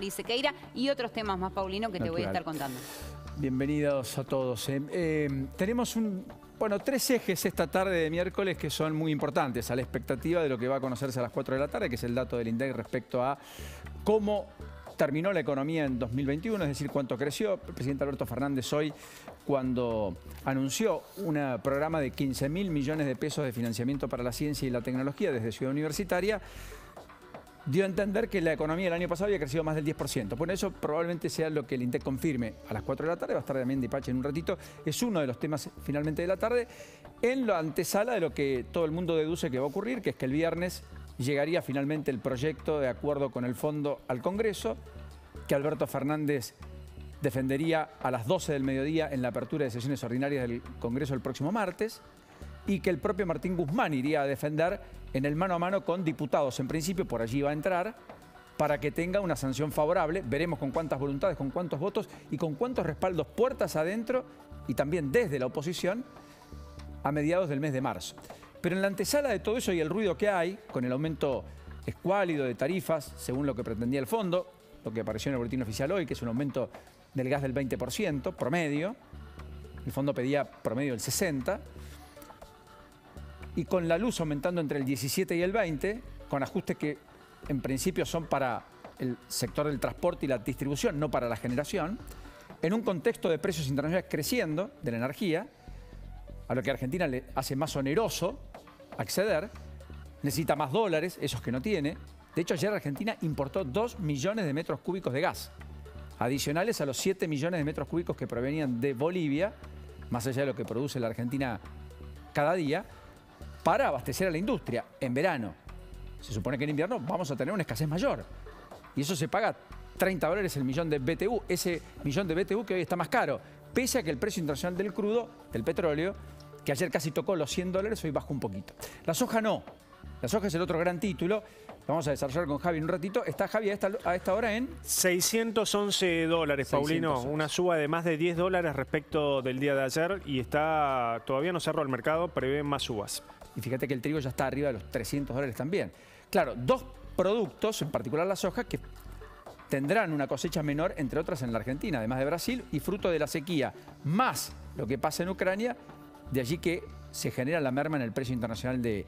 Mari Sequeira y otros temas más, Paulino, que te voy a estar contando. Bienvenidos a todos. Tenemos tres ejes esta tarde de miércoles que son muy importantes a la expectativa de lo que va a conocerse a las 4 de la tarde, que es el dato del INDEC respecto a cómo terminó la economía en 2021, es decir, cuánto creció. El presidente Alberto Fernández hoy, cuando anunció un programa de 15.000 millones de pesos de financiamiento para la ciencia y la tecnología desde Ciudad Universitaria, dio a entender que la economía el año pasado había crecido más del 10%. Bueno, eso probablemente sea lo que el INDEC confirme a las 4 de la tarde. Va a estar también Dipache en un ratito. Es uno de los temas finalmente de la tarde, en la antesala de lo que todo el mundo deduce que va a ocurrir, que es que el viernes llegaría finalmente el proyecto de acuerdo con el fondo al Congreso, que Alberto Fernández defendería a las 12 del mediodía en la apertura de sesiones ordinarias del Congreso el próximo martes, y que el propio Martín Guzmán iría a defender en el mano a mano con diputados. En principio por allí va a entrar para que tenga una sanción favorable. Veremos con cuántas voluntades, con cuántos votos y con cuántos respaldos puertas adentro y también desde la oposición a mediados del mes de marzo. Pero en la antesala de todo eso y el ruido que hay, con el aumento escuálido de tarifas, según lo que pretendía el fondo, lo que apareció en el boletín oficial hoy, que es un aumento del gas del 20%, promedio. El fondo pedía promedio del 60%. Y con la luz aumentando entre el 17 y el 20, con ajustes que en principio son para el sector del transporte y la distribución, no para la generación, en un contexto de precios internacionales creciendo de la energía, a lo que a Argentina le hace más oneroso acceder, necesita más dólares, esos que no tiene. De hecho, ayer Argentina importó 2 millones de metros cúbicos de gas, adicionales a los 7 millones de metros cúbicos que provenían de Bolivia, más allá de lo que produce la Argentina cada día, para abastecer a la industria en verano. Se supone que en invierno vamos a tener una escasez mayor. Y eso se paga $30 el millón de BTU. Ese millón de BTU que hoy está más caro, pese a que el precio internacional del crudo, del petróleo, que ayer casi tocó los $100, hoy bajó un poquito. La soja no. La soja es el otro gran título. Vamos a desarrollar con Javi en un ratito. Está Javi a esta hora en $611, Paulino. Una suba de más de $10 respecto del día de ayer y todavía no cerró el mercado, prevé más subas. Y fíjate que el trigo ya está arriba de los $300 también. Claro, dos productos, en particular la soja, que tendrán una cosecha menor, entre otras en la Argentina, además de Brasil, y fruto de la sequía, más lo que pasa en Ucrania, de allí que se genera la merma en el precio internacional de...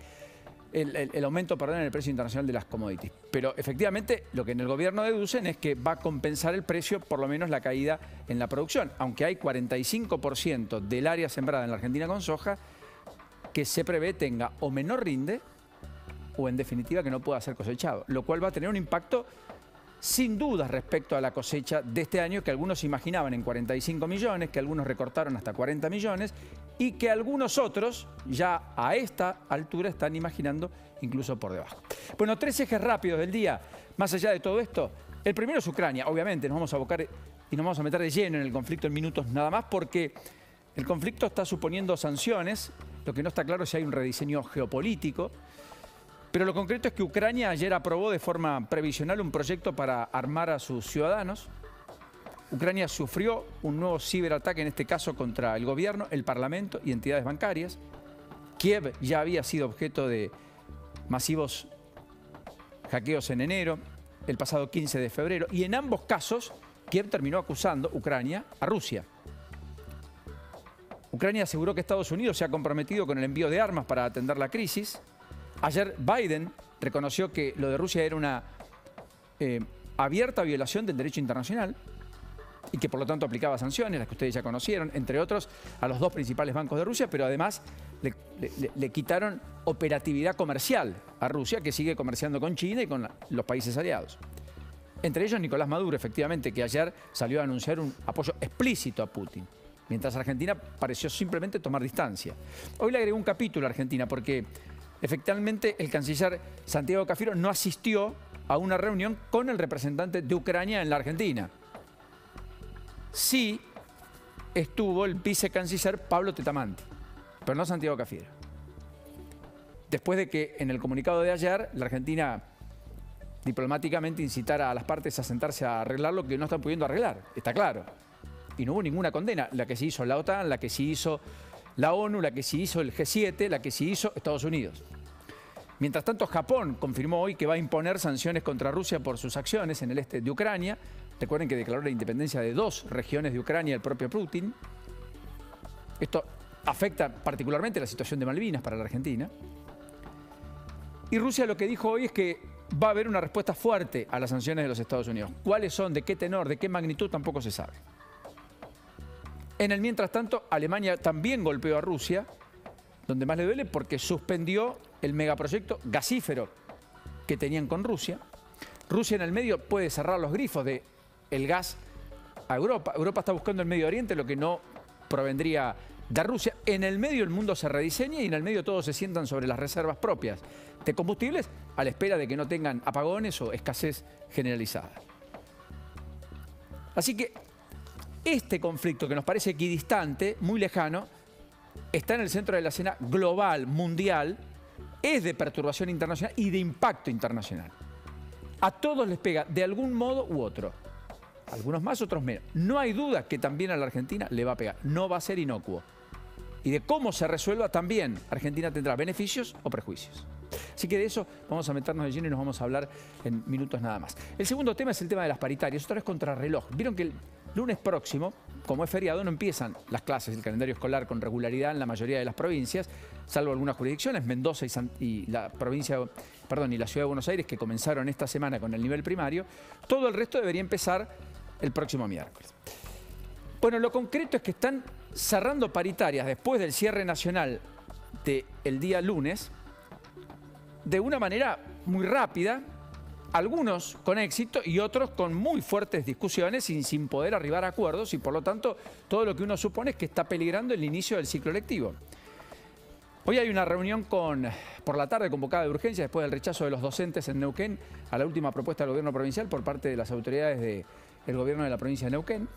El aumento, perdón, en el precio internacional de las commodities. Pero efectivamente lo que en el gobierno deducen es que va a compensar el precio, por lo menos la caída en la producción. Aunque hay 45% del área sembrada en la Argentina con soja que se prevé tenga o menor rinde o en definitiva que no pueda ser cosechado. Lo cual va a tener un impacto sin duda respecto a la cosecha de este año, que algunos imaginaban en 45 millones, que algunos recortaron hasta 40 millones y que algunos otros ya a esta altura están imaginando incluso por debajo. Bueno, tres ejes rápidos del día, más allá de todo esto. El primero es Ucrania. Obviamente nos vamos a abocar y nos vamos a meter de lleno en el conflicto en minutos nada más, porque el conflicto está suponiendo sanciones. Lo que no está claro es si hay un rediseño geopolítico. Pero lo concreto es que Ucrania ayer aprobó de forma previsional un proyecto para armar a sus ciudadanos. Ucrania sufrió un nuevo ciberataque, en este caso contra el gobierno, el parlamento y entidades bancarias. Kiev ya había sido objeto de masivos hackeos en enero, el pasado 15 de febrero. Y en ambos casos, Kiev terminó acusando, Ucrania, a Rusia. Ucrania aseguró que Estados Unidos se ha comprometido con el envío de armas para atender la crisis. Ayer Biden reconoció que lo de Rusia era una abierta violación del derecho internacional y que por lo tanto aplicaba sanciones, las que ustedes ya conocieron, entre otros a los dos principales bancos de Rusia, pero además le quitaron operatividad comercial a Rusia, que sigue comerciando con China y con los países aliados. Entre ellos Nicolás Maduro, efectivamente, que ayer salió a anunciar un apoyo explícito a Putin, mientras Argentina pareció simplemente tomar distancia. Hoy le agregó un capítulo a Argentina porque efectivamente el canciller Santiago Cafiero no asistió a una reunión con el representante de Ucrania en la Argentina. Sí estuvo el vicecanciller Pablo Tetamanti, pero no Santiago Cafiero. Después de que en el comunicado de ayer la Argentina diplomáticamente incitara a las partes a sentarse a arreglar lo que no están pudiendo arreglar, está claro. Y no hubo ninguna condena, la que se hizo la OTAN, la que se hizo la ONU, la que se hizo el G7, la que se hizo Estados Unidos. Mientras tanto, Japón confirmó hoy que va a imponer sanciones contra Rusia por sus acciones en el este de Ucrania. Recuerden que declaró la independencia de 2 regiones de Ucrania el propio Putin. Esto afecta particularmente la situación de Malvinas para la Argentina. Y Rusia lo que dijo hoy es que va a haber una respuesta fuerte a las sanciones de los Estados Unidos. ¿Cuáles son? ¿De qué tenor? ¿De qué magnitud? Tampoco se sabe. En el mientras tanto, Alemania también golpeó a Rusia, donde más le duele porque suspendió el megaproyecto gasífero que tenían con Rusia. Rusia en el medio puede cerrar los grifos del gas a Europa. Europa está buscando el Medio Oriente, lo que no provendría de Rusia. En el medio el mundo se rediseña y en el medio todos se sientan sobre las reservas propias de combustibles a la espera de que no tengan apagones o escasez generalizada. Así que este conflicto que nos parece equidistante, muy lejano, está en el centro de la escena global, mundial, es de perturbación internacional y de impacto internacional. A todos les pega de algún modo u otro. Algunos más, otros menos. No hay duda que también a la Argentina le va a pegar. No va a ser inocuo. Y de cómo se resuelva también, Argentina tendrá beneficios o prejuicios. Así que de eso vamos a meternos de lleno y nos vamos a hablar en minutos nada más. El segundo tema es el tema de las paritarias, otra vez contrarreloj. Vieron que el lunes próximo, como es feriado, no empiezan las clases, el calendario escolar con regularidad en la mayoría de las provincias, salvo algunas jurisdicciones, Mendoza y la ciudad de Buenos Aires, que comenzaron esta semana con el nivel primario. Todo el resto debería empezar el próximo miércoles. Bueno, lo concreto es que están cerrando paritarias después del cierre nacional del día lunes, de una manera muy rápida, algunos con éxito y otros con muy fuertes discusiones sin poder arribar a acuerdos y por lo tanto todo lo que uno supone es que está peligrando el inicio del ciclo lectivo. Hoy hay una reunión por la tarde convocada de urgencia después del rechazo de los docentes en Neuquén a la última propuesta del gobierno provincial por parte de las autoridades del gobierno de la provincia de Neuquén.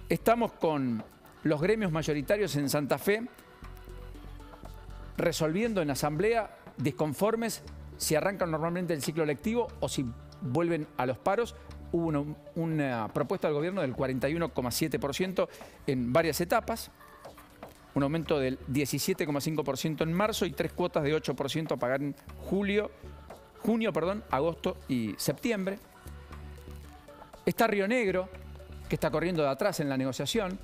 Estamos con los gremios mayoritarios en Santa Fe resolviendo en asamblea disconformes si arrancan normalmente el ciclo lectivo o si vuelven a los paros. Hubo una propuesta del gobierno del 41,7% en varias etapas, un aumento del 17,5% en marzo y 3 cuotas de 8% a pagar en junio, agosto y septiembre. Está Río Negro, que está corriendo de atrás en la negociación.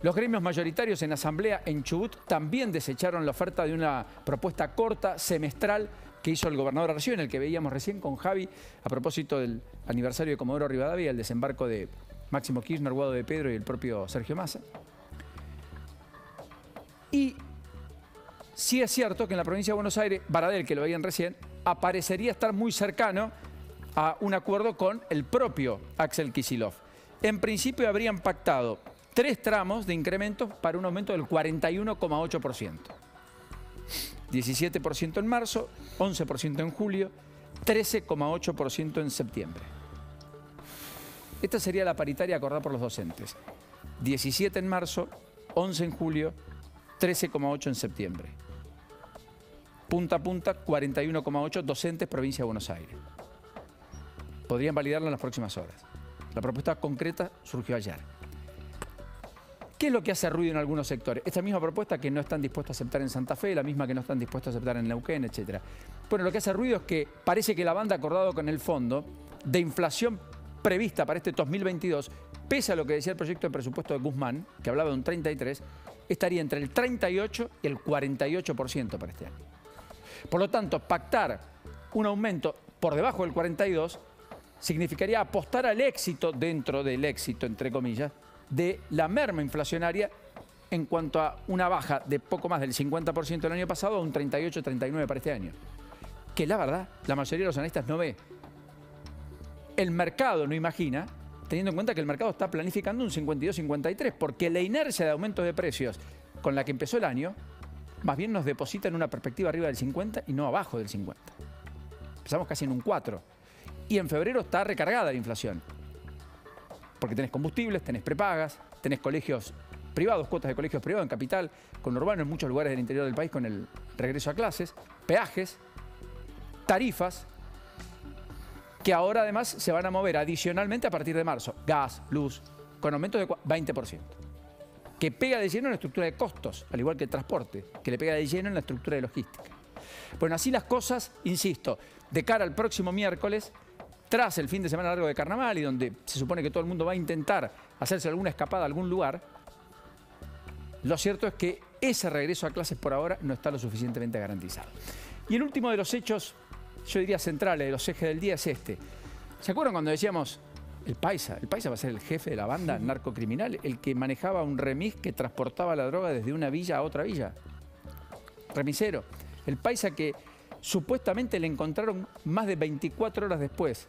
Los gremios mayoritarios en asamblea en Chubut también desecharon la oferta de una propuesta corta, semestral, que hizo el gobernador Arcioni, el que veíamos recién con Javi, a propósito del aniversario de Comodoro Rivadavia, el desembarco de Máximo Kirchner, Guado de Pedro y el propio Sergio Massa. Y sí es cierto que en la provincia de Buenos Aires, Baradel, que lo veían recién, aparecería estar muy cercano a un acuerdo con el propio Axel Kicillof. En principio habrían pactado 3 tramos de incrementos para un aumento del 41,8%. 17% en marzo, 11% en julio, 13,8% en septiembre. Esta sería la paritaria acordada por los docentes. 17 en marzo, 11 en julio, 13,8 en septiembre. Punta a punta, 41,8 docentes, provincia de Buenos Aires. Podrían validarla en las próximas horas. La propuesta concreta surgió ayer. ¿Qué es lo que hace ruido en algunos sectores? Esta misma propuesta que no están dispuestos a aceptar en Santa Fe, la misma que no están dispuestos a aceptar en Neuquén, etc. Bueno, lo que hace ruido es que parece que la banda acordado con el fondo de inflación prevista para este 2022, pese a lo que decía el proyecto de presupuesto de Guzmán, que hablaba de un 33, estaría entre el 38 y el 48% para este año. Por lo tanto, pactar un aumento por debajo del 42 significaría apostar al éxito, dentro del éxito, entre comillas, de la merma inflacionaria en cuanto a una baja de poco más del 50% el año pasado a un 38-39 para este año. Que la verdad, la mayoría de los analistas no ve. El mercado no imagina, teniendo en cuenta que el mercado está planificando un 52-53, porque la inercia de aumentos de precios con la que empezó el año, más bien nos deposita en una perspectiva arriba del 50 y no abajo del 50. Empezamos casi en un 4. Y en febrero está recargada la inflación. Porque tenés combustibles, tenés prepagas, tenés colegios privados, cuotas de colegios privados en capital, con urbano en muchos lugares del interior del país con el regreso a clases, peajes, tarifas, que ahora además se van a mover adicionalmente a partir de marzo. Gas, luz, con aumentos de 20%. Que pega de lleno en la estructura de costos, al igual que el transporte, que le pega de lleno en la estructura de logística. Bueno, así las cosas, insisto, de cara al próximo miércoles, tras el fin de semana largo de carnaval y donde se supone que todo el mundo va a intentar hacerse alguna escapada a algún lugar, lo cierto es que ese regreso a clases por ahora no está lo suficientemente garantizado. Y el último de los hechos, yo diría centrales, de los ejes del día es este. ¿Se acuerdan cuando decíamos el Paisa? El Paisa va a ser el jefe de la banda narcocriminal, el que manejaba un remis que transportaba la droga desde una villa a otra villa. Remisero. El Paisa que supuestamente le encontraron más de 24 horas después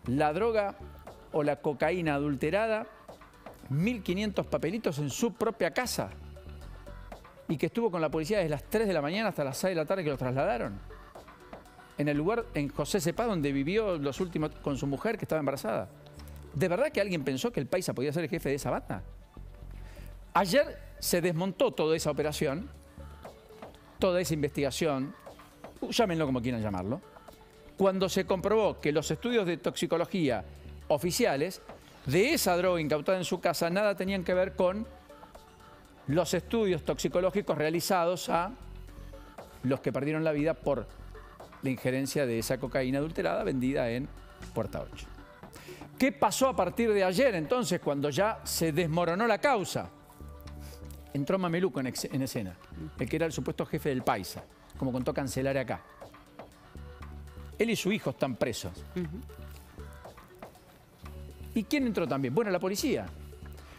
la droga o la cocaína adulterada, 1.500 papelitos en su propia casa, y que estuvo con la policía desde las 3 de la mañana hasta las 6 de la tarde que lo trasladaron. En el lugar, en José Cepaz, donde vivió los últimos con su mujer que estaba embarazada. ¿De verdad que alguien pensó que el Paisa podía ser el jefe de esa banda? Ayer se desmontó toda esa operación, toda esa investigación, llámenlo como quieran llamarlo, cuando se comprobó que los estudios de toxicología oficiales de esa droga incautada en su casa nada tenían que ver con los estudios toxicológicos realizados a los que perdieron la vida por la injerencia de esa cocaína adulterada vendida en Puerta 8. ¿Qué pasó a partir de ayer entonces cuando ya se desmoronó la causa? Entró Mameluco en escena, el que era el supuesto jefe del Paisa, como contó Cancelare acá. Él y su hijo están presos. ¿Y quién entró también? Bueno, la policía.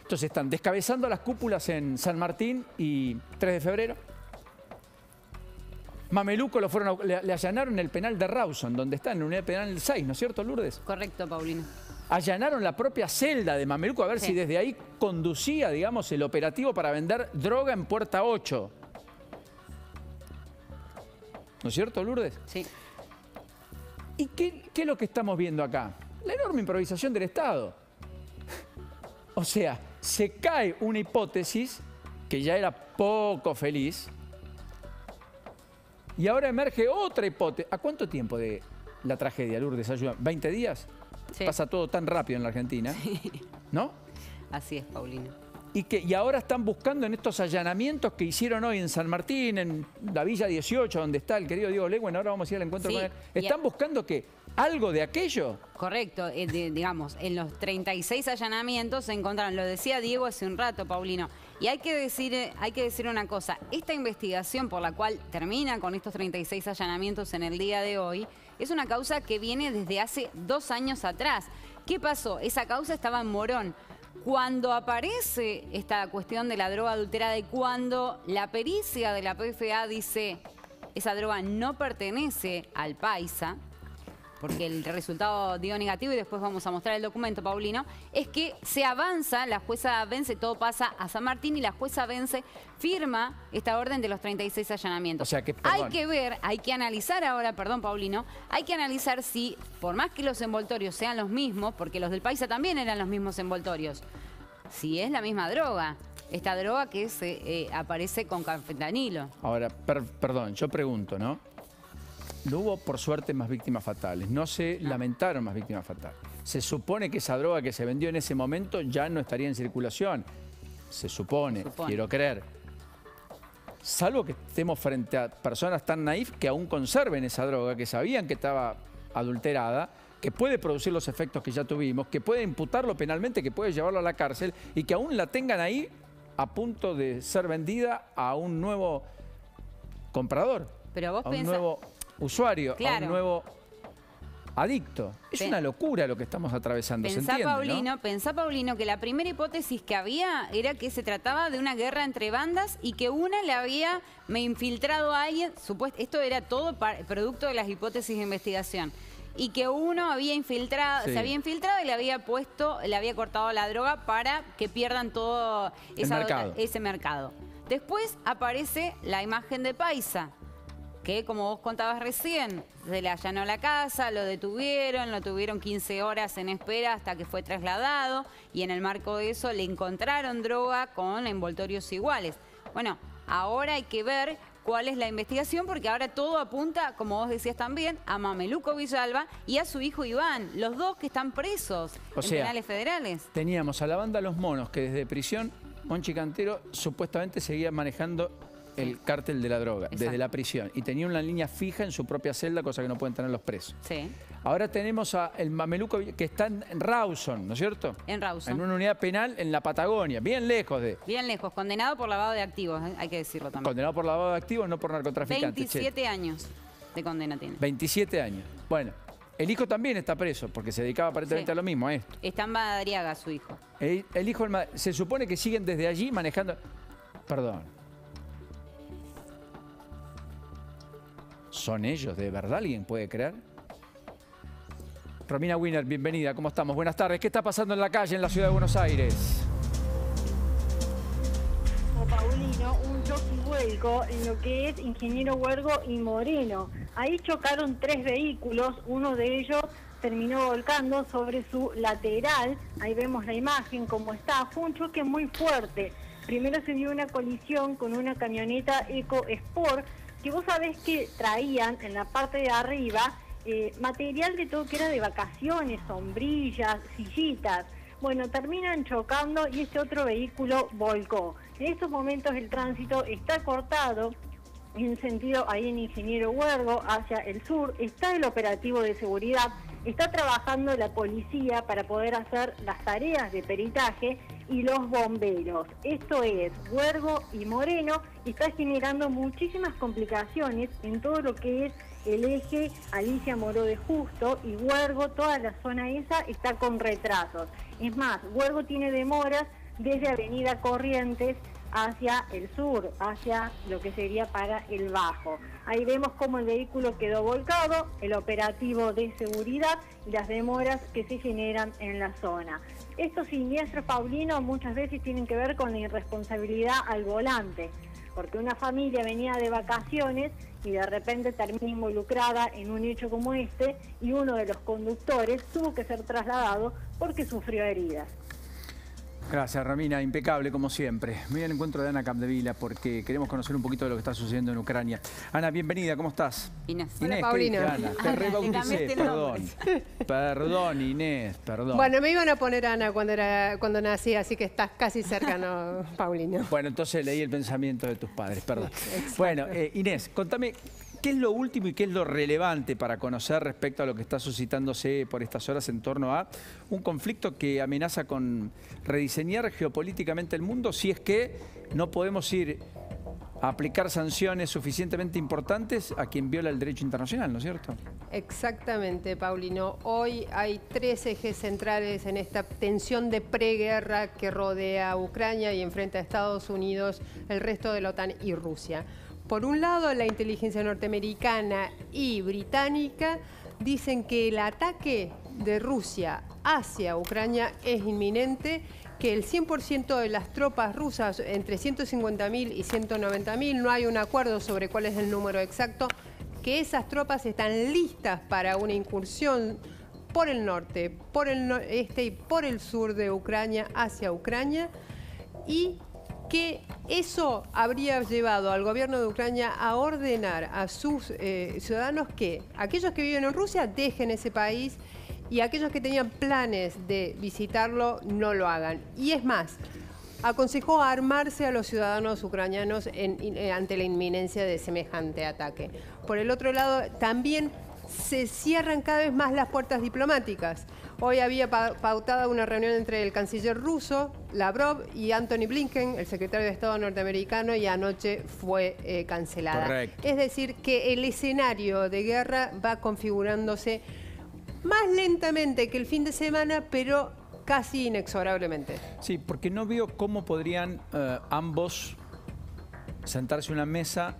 Entonces están descabezando las cúpulas en San Martín y 3 de febrero. Mameluco le allanaron el penal de Rawson, donde está en la unidad penal 6, ¿no es cierto, Lourdes? Correcto, Paulino. Allanaron la propia celda de Mameluco a ver si desde ahí conducía, digamos, el operativo para vender droga en Puerta 8. ¿No es cierto, Lourdes? Sí. ¿Y qué es lo que estamos viendo acá? La enorme improvisación del Estado. O sea, se cae una hipótesis que ya era poco feliz y ahora emerge otra hipótesis. ¿A cuánto tiempo de la tragedia, Lourdes? Ayuda? ¿20 días? Sí. Pasa todo tan rápido en la Argentina, sí. ¿No? Así es, Paulino. Y ahora están buscando en estos allanamientos que hicieron hoy en San Martín, en la Villa 18, donde está el querido Diego Legüen, ahora vamos a ir al encuentro con él. ¿Están buscando que algo de aquello? Correcto, digamos, en los 36 allanamientos se encontraron, lo decía Diego hace un rato, Paulino, y hay que decir una cosa, esta investigación por la cual termina con estos 36 allanamientos en el día de hoy, es una causa que viene desde hace 2 años atrás. ¿Qué pasó? Esa causa estaba en Morón. Cuando aparece esta cuestión de la droga adulterada y cuando la pericia de la PFA dice esa droga no pertenece al Paisa, porque el resultado dio negativo y después vamos a mostrar el documento, Paulino, es que se avanza, la jueza Vence, todo pasa a San Martín y la jueza Vence firma esta orden de los 36 allanamientos. O sea que, hay que ver, hay que analizar ahora, perdón, Paulino, hay que analizar si, por más que los envoltorios sean los mismos, porque los del Paisa también eran los mismos envoltorios, si es la misma droga. Esta droga que aparece con cafentanilo. Ahora, perdón, yo pregunto, ¿no? No hubo, por suerte, más víctimas fatales. No se lamentaron más víctimas fatales. Se supone que esa droga que se vendió en ese momento ya no estaría en circulación. Se supone. Quiero creer. Salvo que estemos frente a personas tan naif que aún conserven esa droga, que sabían que estaba adulterada, que puede producir los efectos que ya tuvimos, que puede imputarlo penalmente, que puede llevarlo a la cárcel y que aún la tengan ahí a punto de ser vendida a un nuevo comprador. Pero vos a un nuevo usuario, claro, a un nuevo adicto. Es una locura lo que estamos atravesando, ¿se entiende, Paulino, ¿no? Pensá, Paulino, que la primera hipótesis que había era que se trataba de una guerra entre bandas y que una le había infiltrado a alguien, esto era todo producto de las hipótesis de investigación, y que uno había infiltrado, se había infiltrado y le había cortado la droga para que pierdan todo ese mercado. Después aparece la imagen de Paisa, que como vos contabas recién, se le allanó la casa, lo tuvieron 15 horas en espera hasta que fue trasladado y en el marco de eso le encontraron droga con envoltorios iguales. Bueno, ahora hay que ver cuál es la investigación porque ahora todo apunta, como vos decías también, a Mameluco Villalba y a su hijo Iván, los dos que están presos en penales federales. Teníamos a la banda Los Monos que desde prisión, Monchi Cantero supuestamente seguía manejando el cártel de la droga, desde la prisión. Y tenía una línea fija en su propia celda, cosa que no pueden tener los presos. Sí. Ahora tenemos al mameluco que está en Rawson, ¿no es cierto? En Rawson. En una unidad penal en la Patagonia, bien lejos de... Bien lejos, condenado por lavado de activos, hay que decirlo también. Condenado por lavado de activos, no por narcotraficante. 27 años de condena tiene. 27 años. Bueno, el hijo también está preso, porque se dedicaba aparentemente a lo mismo, a esto. Está en Madariaga su hijo. El hijo, se supone que siguen desde allí manejando... Perdón. ¿Son ellos de verdad? ¿Alguien puede creer? Romina Wiener, bienvenida. ¿Cómo estamos? Buenas tardes. ¿Qué está pasando en la calle en la ciudad de Buenos Aires? Paulino, un choque y vuelco en lo que es Ingeniero Huergo y Moreno. Ahí chocaron 3 vehículos, uno de ellos terminó volcando sobre su lateral. Ahí vemos la imagen como está. Fue un choque muy fuerte. Primero se dio una colisión con una camioneta Eco Sport, que vos sabés que traían en la parte de arriba material de todo que era de vacaciones, sombrillas, sillitas. Bueno, terminan chocando y este otro vehículo volcó. En estos momentos el tránsito está cortado en sentido ahí en Ingeniero Huergo hacia el sur. Está el operativo de seguridad, está trabajando la policía para poder hacer las tareas de peritaje y los bomberos. Esto es Huergo y Moreno, y está generando muchísimas complicaciones en todo lo que es el eje Alicia Moró de Justo, y Huergo, toda la zona esa está con retrasos. Es más, Huergo tiene demoras desde Avenida Corrientes hacia el sur, hacia lo que sería para el Bajo. Ahí vemos cómo el vehículo quedó volcado, el operativo de seguridad y las demoras que se generan en la zona. Estos siniestros, Paulino, muchas veces tienen que ver con la irresponsabilidad al volante, porque una familia venía de vacaciones y de repente termina involucrada en un hecho como este, y uno de los conductores tuvo que ser trasladado porque sufrió heridas. Gracias, Romina. Impecable, como siempre. Me voy al encuentro de Ana Capdevila porque queremos conocer un poquito de lo que está sucediendo en Ucrania. Ana, bienvenida. ¿Cómo estás? Inés. Inés, Paulina. ¿qué dije, Ana? Te rebauticé, perdón. Perdón, Inés, perdón. Bueno, me iban a poner Ana cuando nací, así que estás casi cercano, Paulina. Bueno, entonces leí el pensamiento de tus padres, perdón. Bueno, Inés, contame, ¿qué es lo último y qué es lo relevante para conocer respecto a lo que está suscitándose por estas horas en torno a un conflicto que amenaza con rediseñar geopolíticamente el mundo si es que no podemos ir a aplicar sanciones suficientemente importantes a quien viola el derecho internacional, ¿no es cierto? Exactamente, Paulino. Hoy hay 3 ejes centrales en esta tensión de preguerra que rodea a Ucrania y enfrenta a Estados Unidos, el resto de la OTAN y Rusia. Por un lado, la inteligencia norteamericana y británica dicen que el ataque de Rusia hacia Ucrania es inminente, que el 100% de las tropas rusas, entre 150.000 y 190.000, no hay un acuerdo sobre cuál es el número exacto, que esas tropas están listas para una incursión por el norte, por el este y por el sur de Ucrania hacia Ucrania, y que eso habría llevado al gobierno de Ucrania a ordenar a sus ciudadanos que aquellos que viven en Rusia dejen ese país y aquellos que tenían planes de visitarlo no lo hagan. Y es más, aconsejó armarse a los ciudadanos ucranianos ante la inminencia de semejante ataque. Por el otro lado, también se cierran cada vez más las puertas diplomáticas. Hoy había pautada una reunión entre el canciller ruso, Lavrov, y Antony Blinken, el secretario de Estado norteamericano, y anoche fue cancelada. Correcto. Es decir, que el escenario de guerra va configurándose más lentamente que el fin de semana, pero casi inexorablemente. Sí, porque no veo cómo podrían ambos sentarse a una mesa,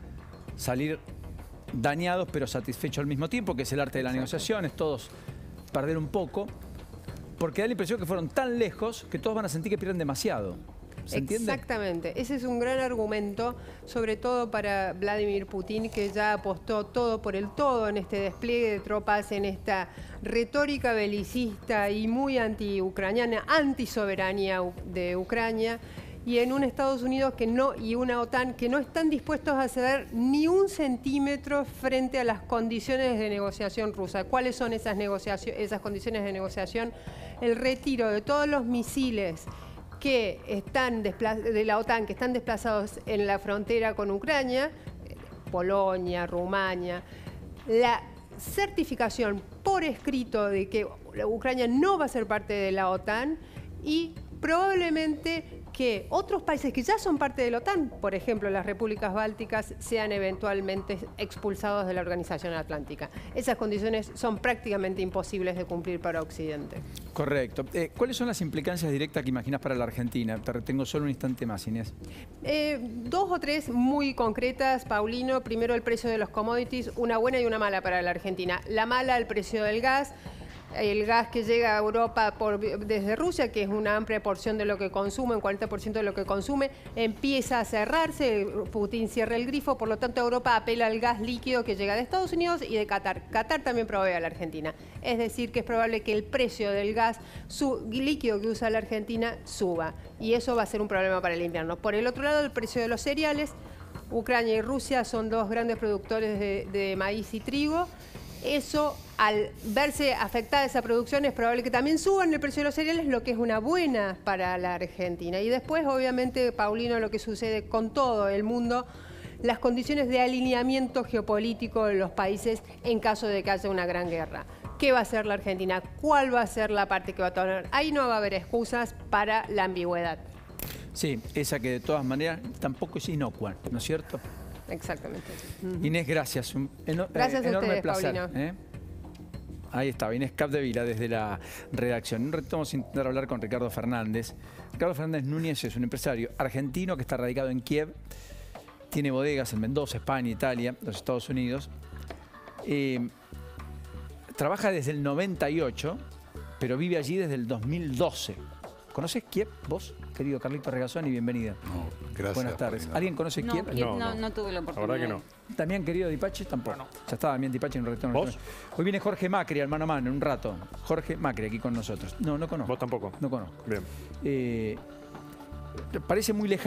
salir dañados pero satisfechos al mismo tiempo, que es el arte de la negociación, es todos perder un poco, porque da la impresión que fueron tan lejos que todos van a sentir que pierden demasiado. ¿Se entiende? Exactamente. Ese es un gran argumento, sobre todo para Vladimir Putin, que ya apostó todo por el todo en este despliegue de tropas, en esta retórica belicista y muy anti-ucraniana, anti-soberanía de Ucrania, y en un Estados Unidos que no, y una OTAN que no están dispuestos a ceder ni un centímetro frente a las condiciones de negociación rusa. ¿Cuáles son esas condiciones de negociación? El retiro de todos los misiles que de la OTAN que están desplazados en la frontera con Ucrania, Polonia, Rumania, la certificación por escrito de que Ucrania no va a ser parte de la OTAN y probablemente que otros países que ya son parte de la OTAN, por ejemplo las repúblicas bálticas, sean eventualmente expulsados de la Organización Atlántica. Esas condiciones son prácticamente imposibles de cumplir para Occidente. Correcto. ¿Cuáles son las implicancias directas que imaginas para la Argentina? Te retengo solo un instante más, Inés. 2 o 3 muy concretas, Paulino. Primero, el precio de los commodities, una buena y una mala para la Argentina. La mala, el precio del gas. El gas que llega a Europa desde Rusia, que es una amplia porción de lo que consume, un 40% de lo que consume, empieza a cerrarse, Putin cierra el grifo, por lo tanto Europa apela al gas líquido que llega de Estados Unidos y de Qatar. Qatar también provee a la Argentina. Es decir, que es probable que el precio del gas líquido que usa la Argentina suba, y eso va a ser un problema para el invierno. Por el otro lado, el precio de los cereales. Ucrania y Rusia son 2 grandes productores de maíz y trigo. Eso, al verse afectada esa producción, es probable que también suban el precio de los cereales, lo que es una buena para la Argentina. Y después, obviamente, Paulino, lo que sucede con todo el mundo, las condiciones de alineamiento geopolítico de los países en caso de que haya una gran guerra. ¿Qué va a hacer la Argentina? ¿Cuál va a ser la parte que va a tomar? Ahí no va a haber excusas para la ambigüedad. Sí, esa que de todas maneras tampoco es inocua, ¿no es cierto? Exactamente. Inés, gracias. Gracias a enorme ustedes, placer. Paulino. Ahí estaba, Inés Capdevila desde la redacción. En un ratito vamos a intentar hablar con Ricardo Fernández. Ricardo Fernández Núñez es un empresario argentino que está radicado en Kiev. Tiene bodegas en Mendoza, España, Italia, los Estados Unidos. Trabaja desde el 98, pero vive allí desde el 2012. ¿Conoces Kiev vos, querido Carlito Regazzoni? Bienvenida. No, gracias. Buenas tardes. Paulino. ¿Alguien conoce No, Kiev? Kiev no tuve la oportunidad. La verdad que no. ¿También, querido Dipachi? Tampoco. No. Ya está Damián Dipachi en un retorno. ¿Vos? Hoy viene Jorge Macri al mano a mano, en un rato. Jorge Macri aquí con nosotros. No conozco. ¿Vos tampoco? No conozco. Bien. Parece muy lejano.